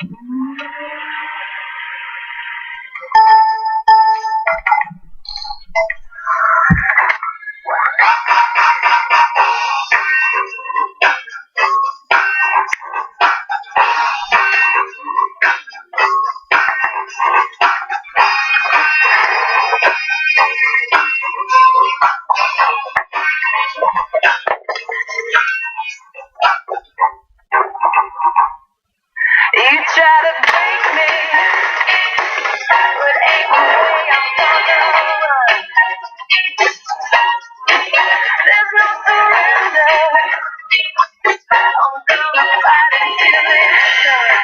You try to break me, but ain't no way I'm gonna run. There's no surrender. I'm gonna fight until it's done.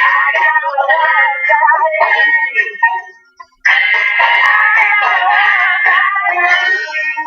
I got a wild card in me. I got a wild card in me.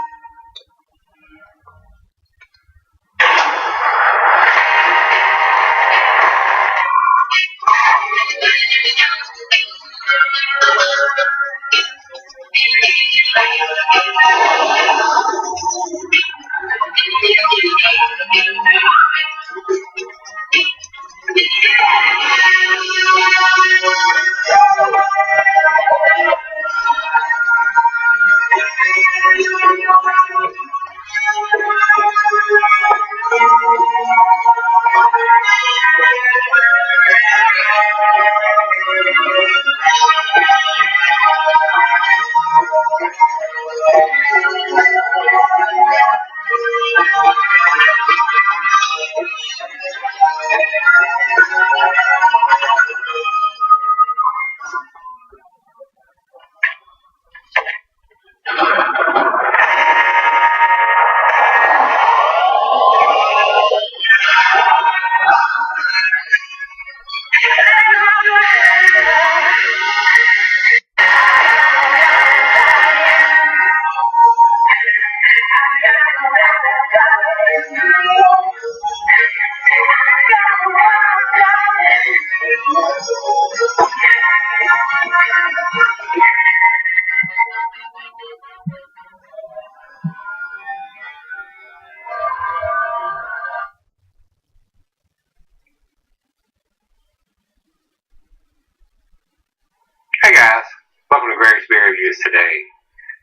Hey guys, welcome to Gregsbeerreview today.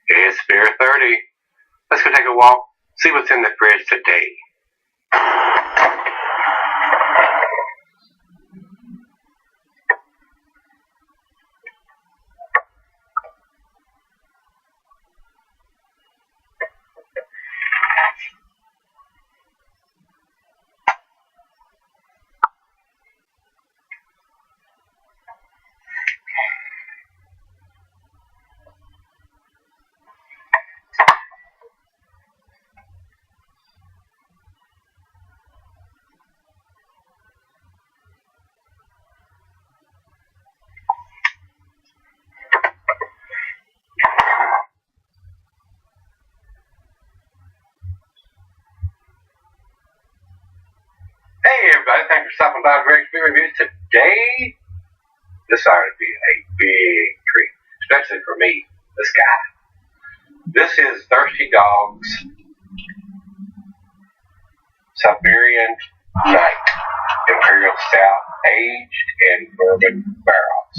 It's Beer 30. Let's go take a walk, see what's in the fridge today. Hey everybody, thanks for stopping by Gregsbeerreview today. This ought to be a big treat, especially for me, this guy. This is Thirsty Dog's Siberian Night Imperial Stout, aged in bourbon barrels.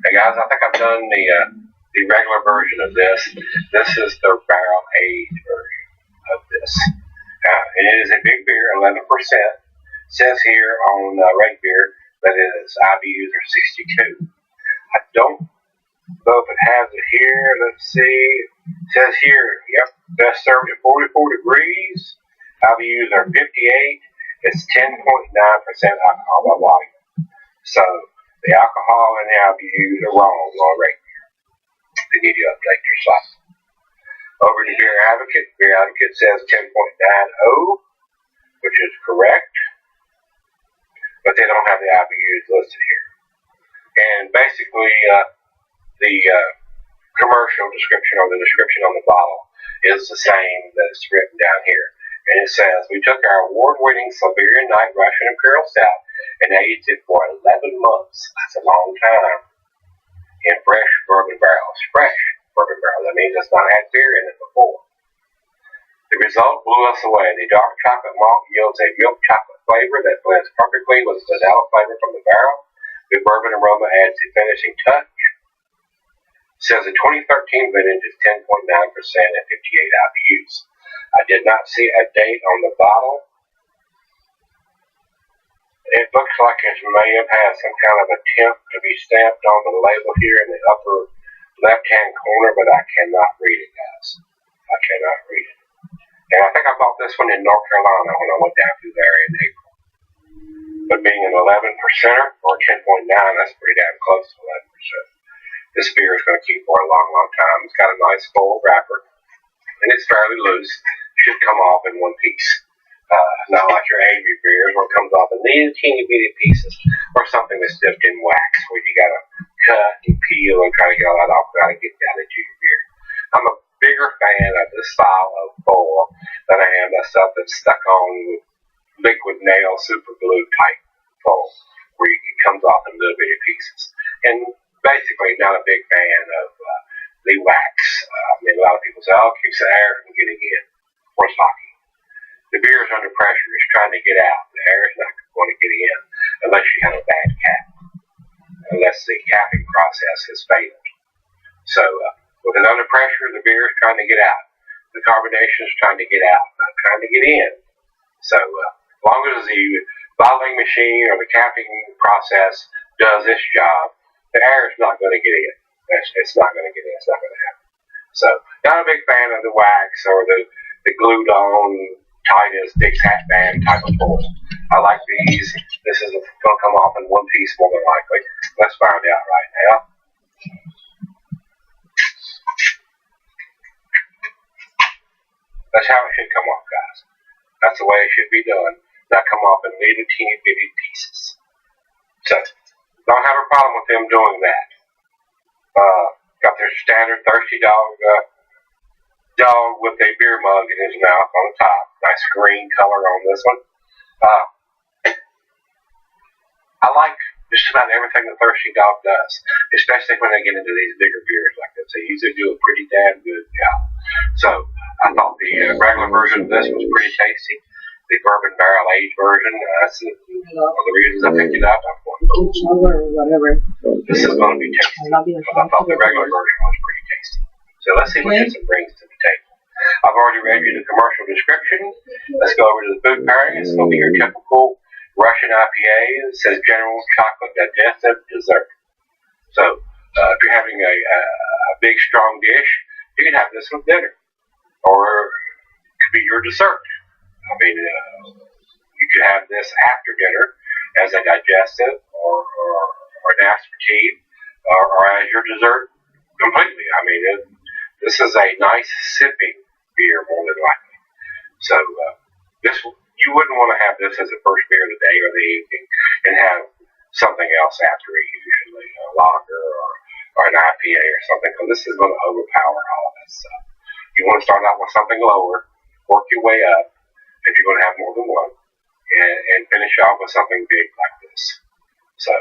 Hey guys, I think I've done the regular version of this. This is the barrel aged version of this. And it is a big beer, 11%. Says here on Red Beer that its IBUs are 62. I don't know if it has it here. Let's see. It says here, yep, best served at 44 degrees. IBUs are 58. It's 10.9% alcohol by volume. So the alcohol and the IBUs are wrong on Red Beer. They need to update your site. Over to Beer Advocate. Beer Advocate says 10.90, which is correct. But they don't have the IBUs listed here. And basically, the commercial description or the description on the bottle is the same that's written down here. And it says, we took our award-winning Siberian Night Russian Imperial Stout and aged it for 11 months. That's a long time. In fresh bourbon barrels. Fresh bourbon barrels. That means it's not had beer in it before. The result blew us away. The dark chocolate malt yields a milk chocolate flavor that blends perfectly with the vanilla flavor from the barrel. The bourbon aroma adds a finishing touch. It says the 2013 vintage is 10.9% at 58 IBUs. I did not see a date on the bottle. It looks like it may have had some kind of attempt to be stamped on the label here in the upper left-hand corner, but I cannot read it, guys. I cannot read it. And I think I bought this one in North Carolina when I went down through there in April. But being an 11%er or 10.9, that's pretty damn close to 11%. This beer is going to keep for a long, long time. It's got a nice full wrapper, and it's fairly loose. Should come off in one piece. Not like your Avery beers where it comes off in these teeny bitty pieces, or something that's dipped in wax where you got to cut and peel and try to get all that off, try to get down into your beer. I'm a bigger fan of this style of foil than I am that stuff that's stuck on with liquid nail super glue type foil where it comes off in little bitty pieces. And basically not a big fan of the wax. I mean, a lot of people say, oh, it keeps the air from getting in. Where's hockey? The beer is under pressure. It's trying to get out. The air is not going to get in unless you have a bad cap. Unless the capping process has failed. So, with it under pressure, the beer is trying to get out. The carbonation is trying to get out, not trying to get in. So, as long as the bottling machine or the capping process does its job, the air is not going to get in. It's not going to get in. It's not going to happen. So, not a big fan of the wax or the glued on Titus Dick's hat band type of foil. I like these. This is going to come off in one piece more than likely. Let's find out right now. That's how it should come off, guys. That's the way it should be done. Not come off in little teeny bitty pieces. So, don't have a problem with them doing that. Got their standard thirsty dog with a beer mug in his mouth on the top. Nice green color on this one. I like just about everything the Thirsty Dog does, especially when they get into these bigger beers like this. They usually do a pretty damn good job. So, I thought the regular version of this was pretty tasty. The bourbon barrel aged version, that's one of the reasons I picked it up. I thought, this is going to be tasty. I thought the regular version was pretty tasty. So let's see what this brings to the table. I've already read you the commercial description. Let's go over to the food pairing. It's going to be your typical Russian IPA. It says general chocolate digestive dessert. So if you're having a big strong dish, you can have this with dinner, or it could be your dessert. I mean, you could have this after dinner as a digestive or an aperitif, or as your dessert completely. I mean, this is a nice sipping beer more than likely. So you wouldn't want to have this as a first beer of the day or the evening and have something else after it, usually a lager or an IPA or something, because this is going to overpower all of that stuff. You want to start out with something lower, work your way up if you're going to have more than one, and finish off with something big like this. So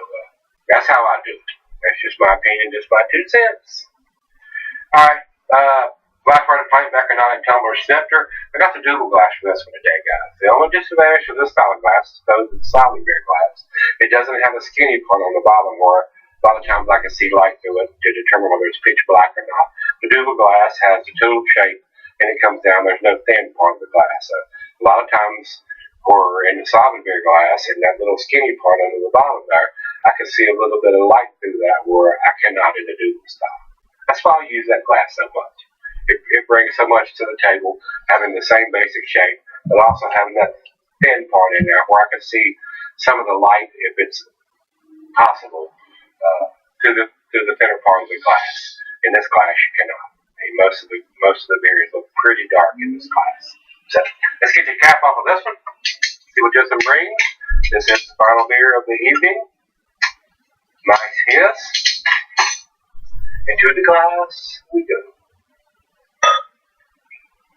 that's how I do it. That's just my opinion, just my 2 cents. Alright, glass running pint, Bacchanalic tumbler snifter. I got the double glass for this one today, guys. The only disadvantage of this style of glass is the solid beer glass. It doesn't have a skinny part on the bottom where a lot of times I can see light through it to determine whether it's pitch black or not. The double glass has the tube shape and it comes down. There's no thin part of the glass. So a lot of times for in the solid beer glass and that little skinny part under the bottom there, I can see a little bit of light through that where I cannot in the double style. That's why I use that glass so much. It brings so much to the table, having the same basic shape, but also having that thin part in there where I can see some of the light, if it's possible, through the thinner part of the glass. In this glass, you cannot. I mean, most of the beers look pretty dark in this glass. So let's get the cap off of this one. See what this one brings. This is the final beer of the evening. Nice hiss. Into the glass we go.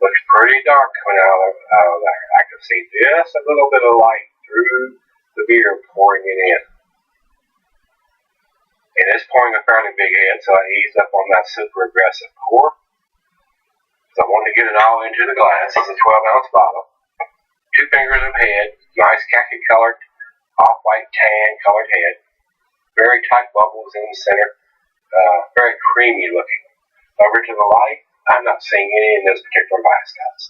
Looks pretty dark coming out of there. I can see just a little bit of light through the beer pouring it in. And it's pouring a fairly big head, so I ease up on that super aggressive pour. So I wanted to get it all into the glass. It's a 12-ounce bottle. 2 fingers of head, nice khaki colored, off-white tan colored head. Very tight bubbles in the center. Very creamy looking. Over to the light, I'm not seeing any in this particular glass, guys.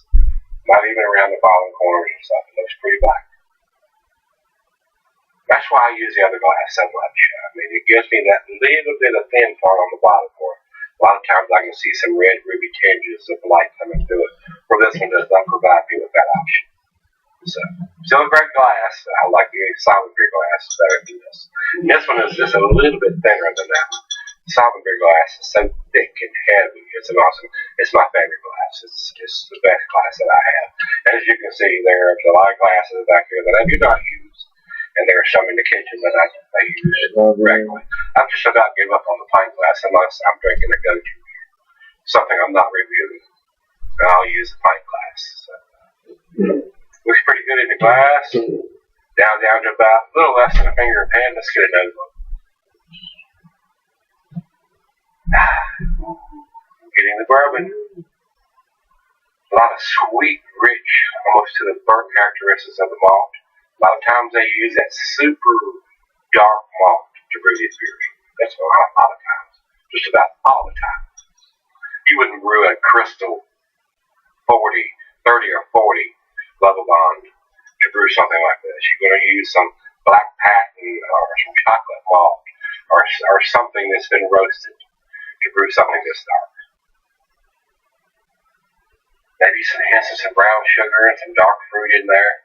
Not even around the bottom corners or stuff. It looks pretty black. That's why I use the other glass so much. I mean, it gives me that little bit of thin part on the bottom for it. A lot of times I can see some red ruby tinges of light coming through it, where this one does not provide me with that option. So, still a great glass. I like the solid beer glass better than this. And this one is just a little bit thinner than that one. Solid beer glass is so thick and heavy. It's my favorite glass. It's the best glass that I have. And as you can see, there's a lot of glasses back here that I do not use. And there are some in the kitchen that I use regularly. I've just about given up on the pint glass unless I'm drinking a go-to beer. Something I'm not reviewing. And I'll use the pint glass. So, looks pretty good in the glass. Down to about a little less than a finger of hand. Let's get another one. Getting the bourbon. A lot of sweet, rich, almost to the burnt characteristics of the malt. A lot of times they use that super dark malt to brew these beers. That's a lot of times. Just about all the time. You wouldn't brew a crystal 30 or 40 level bond to brew something like this. You're going to use some black patent or some chocolate malt or something that's been roasted to brew something this dark. Maybe some hints of some brown sugar and some dark fruit in there.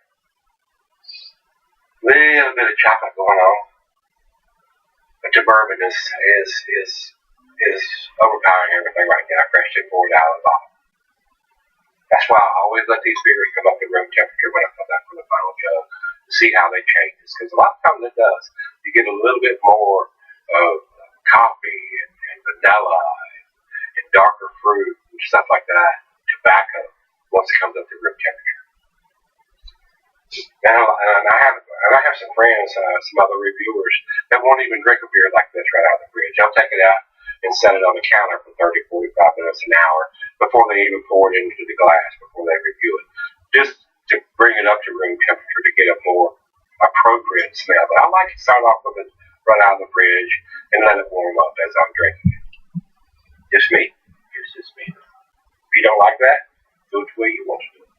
Little bit of chocolate going on. But the bourbon is overpowering everything right now, freshly poured out of the bottle. That's why I always let these beers come up to room temperature when I come back from the final jug to see how they change. Because a lot of times it does. You get a little bit more of coffee and vanilla and darker fruit and stuff like that, tobacco, once it comes up to room temperature. And I have some friends, some other reviewers, that won't even drink a beer like this right out of the fridge. They'll take it out and set it on the counter for 30, 45 minutes, an hour before they even pour it into the glass, before they review it. Just to bring it up to room temperature to get a more appropriate smell. But I like to start off with it right out of the fridge and let it warm up as I'm drinking it. Just me. It's just me. If you don't like that, do it the way you want to do it.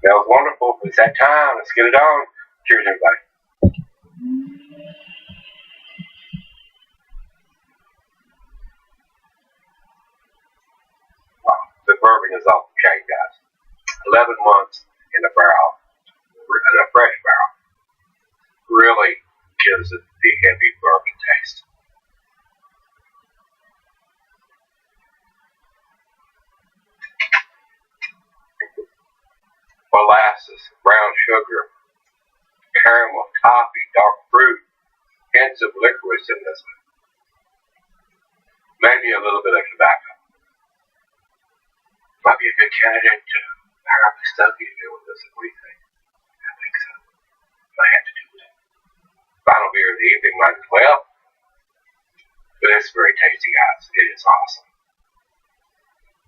Smells wonderful. It's that time. Let's get it on. Cheers, everybody. Wow. The bourbon is off the chain, guys. 11 months in a barrel, in a fresh barrel, really gives it the heavy bourbon taste. Molasses, brown sugar, caramel, coffee, dark fruit, hints of licorice in this one. Maybe a little bit of tobacco. Might be a good candidate to pair up the stuff you do with this. What do you think? I think so. Might have to do it. Final beer of the evening might as well. But it's very tasty, guys. It is awesome.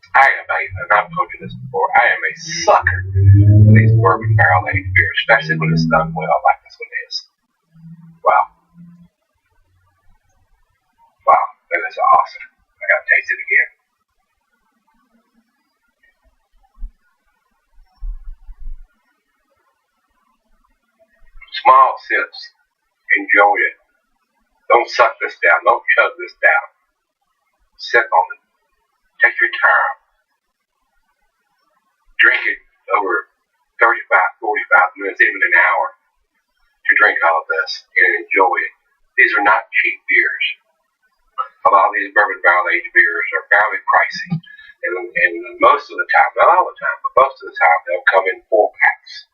And I've told you this before, I am a sucker for these bourbon barrel aged beers, especially when it's done well like this one is. Wow. Wow, that is awesome. I gotta taste it again. Small sips. Enjoy it. Don't suck this down. Don't chug this down. Sip on it. Take your time. Drink it over 35, 45 minutes, even an hour to drink all of this and enjoy it. These are not cheap beers. A lot of these bourbon barrel aged beers are fairly pricey. And most of the time, not all the time, but most of the time they'll come in 4-packs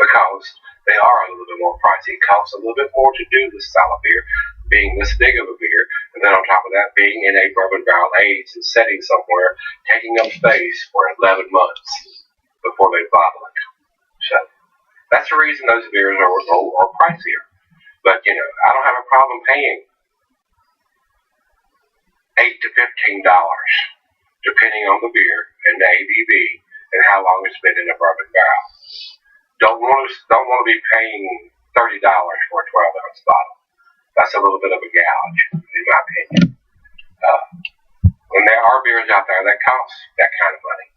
because they are a little bit more pricey. It costs a little bit more to do this style of beer, being this big of a beer, and then on top of that, being in a bourbon barrel aged and setting somewhere, taking up space for 11 months before they bottle it. So that's the reason those beers are pricier. But I don't have a problem paying $8 to $15 depending on the beer and the ABV and how long it's been in a bourbon barrel. Don't want to be paying $30 for a 12-ounce bottle. That's a little bit of a gouge, in my opinion. When there are beers out there that cost that kind of money,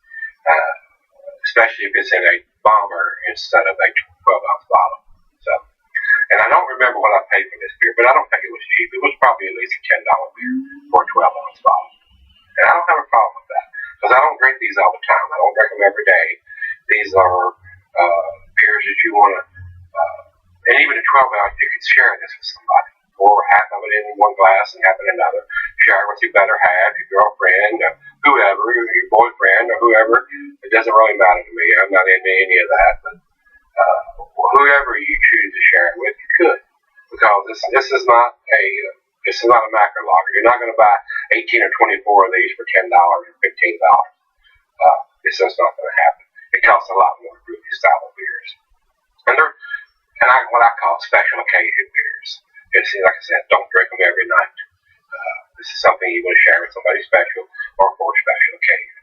especially if it's in a bomber instead of a 12-ounce bottle. So, and I don't remember what I paid for this beer, but I don't think it was cheap. It was probably at least a $10 beer for a 12-ounce bottle. And I don't have a problem with that, because I don't drink these all the time. I don't drink them every day. These are beers that you want to, and even a 12-ounce, you can share this with somebody. Pour half of it in one glass and half in another. Share it with your better half, your girlfriend, or whoever, your boyfriend, or whoever. It doesn't really matter to me. I'm not into any of that. But whoever you choose to share it with, you could, because this is not a macro lager. You're not going to buy 18 or 24 of these for $10 or $15. It's just not going to happen. It costs a lot more to brew these style of beers, and they're what I call special occasion beers. It's like I said, don't drink them every night. This is something you want to share with somebody special or for a special occasion.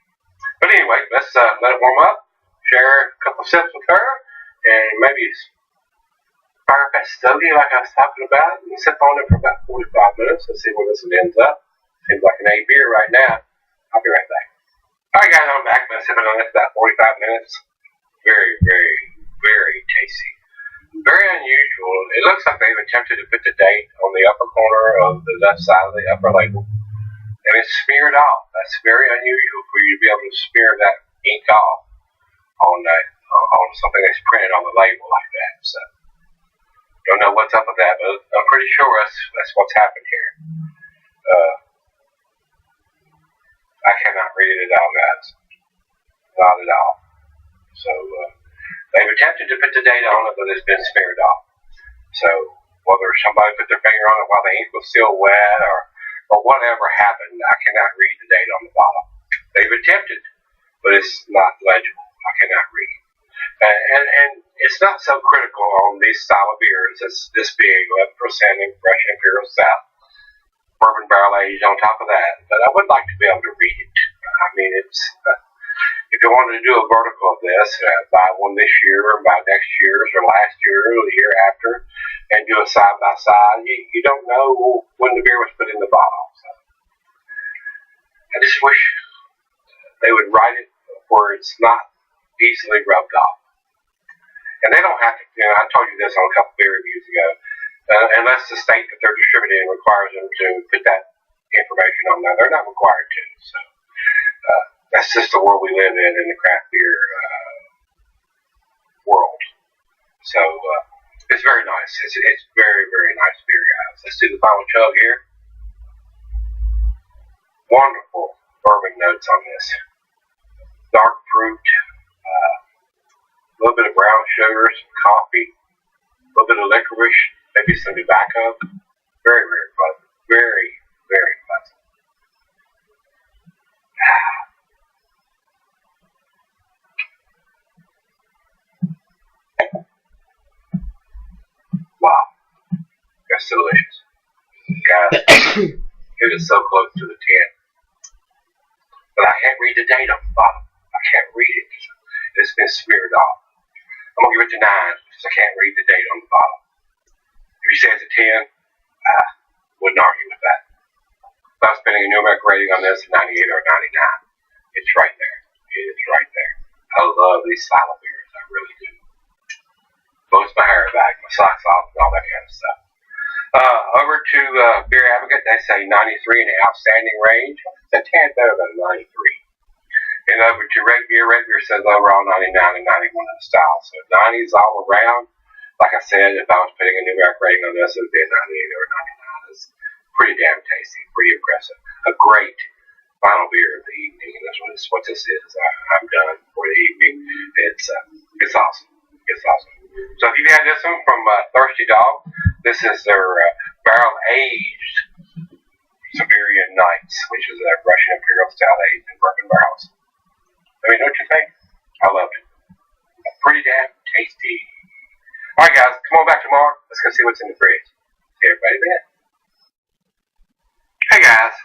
But anyway, let's let it warm up, share a couple sips with her, and maybe fire up that stogie like I was talking about, and sip on it for about 45 minutes and see where this one ends up. Seems like an 8 beer right now. I'll be right back. Alright guys, I'm back. Been sipping on this about 45 minutes. Very, very, very tasty. Very unusual. It looks like they've attempted to put the date on the upper corner of the left side of the upper label. And it's smeared off. That's very unusual for you to be able to smear that ink off on something that's printed on the label like that. So, don't know what's up with that, but I'm pretty sure that's what's happened here. I cannot read it at all, guys. Not at all. So, they've attempted to put the date on it, but it's been smeared off. So, whether somebody put their finger on it while the ink was still wet or whatever happened, I cannot read the date on the bottle. They've attempted, but it's not legible. I cannot read. And it's not so critical on these style of beers. It's this big, 11% Russian Imperial Stout, bourbon barrel aged on top of that. But I would like to be able to read it. I mean, it's if you wanted to do a vertical of this, buy one this year, or buy next year's, or last year, or the year after, and do a side by side, you don't know when the beer was put in the bottle. So I just wish they would write it where it's not easily rubbed off. And they don't have to. I told you this on a couple beer reviews ago. Unless the state that they're distributing requires them to put that information on there, they're not required to. So that's just the world we live in the craft beer world. So it's very nice. It's very, very nice beer, guys. Let's do the final chug here. Wonderful bourbon notes on this. Dark fruit, a little bit of brown sugar, some coffee, a little bit of licorice, maybe some tobacco. Very, very pleasant. Very, very pleasant. Wow. That's delicious. Guys, it is so close to the 10. But I can't read the date on the bottom. I can't read it. It's been smeared off. I'm going to give it to 9 because I can't read the date on the bottom. If you say it's a 10, I wouldn't argue with that. If I was spending a numeric rating on this, 98 or 99, it's right there. It is right there. I love these style of beers. I really do. Blows my hair back, my socks off, and all that kind of stuff. Over to Beer Advocate, they say 93 in the outstanding range. It's a tad better than 93. And over to Gregsbeerreview says overall 99 and 91 in the style. So 90s all around. Like I said, if I was putting a numeric rating on this, it would be a 98 or a 99. It's pretty damn tasty, pretty impressive. A great final beer of the evening, and that's what this is. I'm done for the evening. It's awesome. It's awesome. So if you've had this one from Thirsty Dog, this is their barrel-aged Siberian Nights, which is a Russian Imperial Stout aged in bourbon barrels. Let me know what you think. I loved it. Pretty damn tasty. Alright guys, come on back tomorrow. Let's go see what's in the fridge. See everybody then. Hey guys,